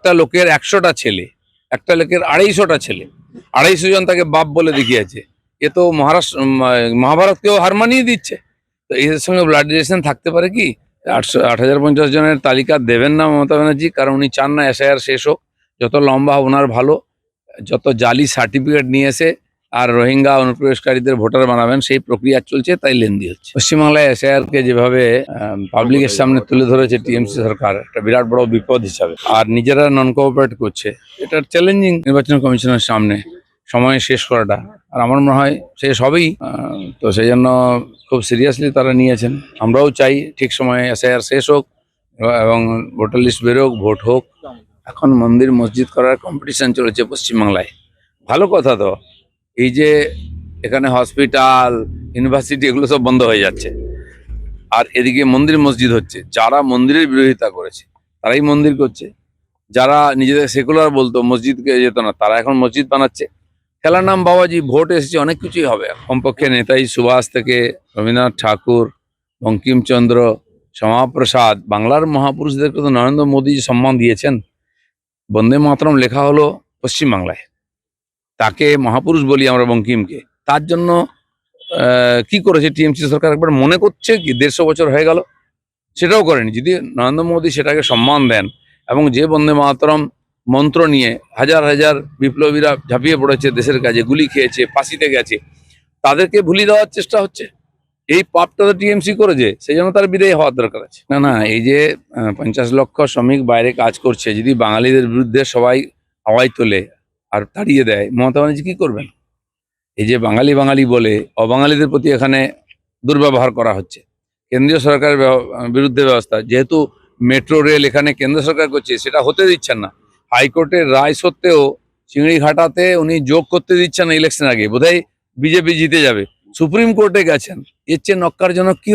একটা লোকের 100টা ছেলে, একটা লোকের 250টা ছেলে, 250 জন তাকে বাপ বলে দেখিয়েছে। এ তো মহাভারতকেও হার মানিয়ে দিচ্ছে। তো এর সঙ্গে ব্লাড রিলেশন থাকতে পারে কি? 8,050 জনের তালিকা দেবেন না মমতা ব্যানার্জি, কারণ উনি চান না এসআইআর শেষ হোক। যত লম্বা ওনার ভালো, যত জালি সার্টিফিকেট নিয়ে এসে আর রোহিঙ্গা অনুপ্রবেশকারীদের ভোটার বানাবেন সেই প্রক্রিয়া চলছে, তাই লেন্দি হচ্ছে। পশ্চিমবাংলায় এসআইআরকে যেভাবে পাবলিকের সামনে তুলে ধরেছে টিএমসি সরকার, একটা বিরাট বড় বিপদ হিসাবে, আর নিজেরা নন কোঅপারেট করছে, এটা চ্যালেঞ্জিং নির্বাচন কমিশনের সামনে সময় শেষ করাটা। আর আমার মনে হয় শেষ হবেই, তো সেই জন্য খুব সিরিয়াসলি তারা নিয়েছেন। আমরাও চাই ঠিক সময়ে এসআইআর শেষ হোক এবং ভোটার লিস্ট বেরোক, ভোট হোক। এখন মন্দির মসজিদ করার কম্পিটিশন চলেছে পশ্চিমবাংলায়, ভালো কথা তো। এই যে এখানে হসপিটাল, ইউনিভার্সিটি এগুলো সব বন্ধ হয়ে যাচ্ছে, আর এদিকে মন্দির মসজিদ হচ্ছে। যারা মন্দিরের বিরোধিতা করেছে তারাই মন্দির করছে, যারা নিজেদের সেকুলার বলতো, মসজিদকে যেত না, তারা এখন মসজিদ বানাচ্ছে। খেলার নাম বাবাজি, ভোট এসেছে, অনেক কিছুই হবে। কমপক্ষে নেতাজি সুভাষ থেকে রবীন্দ্রনাথ ঠাকুর, বঙ্কিমচন্দ্র, শ্যামাপ্রসাদ, বাংলার মহাপুরুষদেরকে তো নরেন্দ্র মোদী সম্মান দিয়েছেন। বন্দে মাতরম লেখা হলো পশ্চিমবাংলায়, তাকে মহাপুরুষ বলি আমরা বঙ্কিমকে। তার জন্য কি করেছে টিএমসি সরকার একবার মনে করছে কি? 150 বছর হয়ে গেল, সেটাও করেনি। যদি নরেন্দ্র মোদী সেটাকে সম্মান দেন, এবং যে বন্দে মাতরম মন্ত্র নিয়ে হাজার হাজার বিপ্লবীরা ঝাঁপিয়ে পড়েছে দেশের কাজে, গুলি খেয়েছে, ফাঁসিতে গেছে, তাদেরকে ভুলিয়ে দেওয়ার চেষ্টা হচ্ছে। এই পাপটা তো টিএমসি করেছে, সেই জন্য তার বিদায় হওয়ার দরকার আছে। না না, এই যে 50 লক্ষ শ্রমিক বাইরে কাজ করছে, যদি বাঙালিদের বিরুদ্ধে সবাই আওয়াজ তোলে আর তাড়িয়ে দেয়, মমতা ব্যানার্জি কি করবেন? এই যে বাঙালি বাঙালি বলে অবাঙালিদের প্রতি এখানে দুর্ব্যবহার করা হচ্ছে। কেন্দ্রীয় সরকারের বিরুদ্ধে ব্যবস্থা, যেহেতু মেট্রো রেল এখানে কেন্দ্র সরকার করছে, সেটা হতে দিচ্ছেন না। হাইকোর্টের রায় সত্ত্বেও চিংড়িঘাটাতে উনি যোগ করতে দিচ্ছেন না ইলেকশন আগে, বোধহয় বিজেপি জিতে যাবে। সুপ্রিম কোর্টে গেছেন, এর চেয়ে নক্কারজনক কি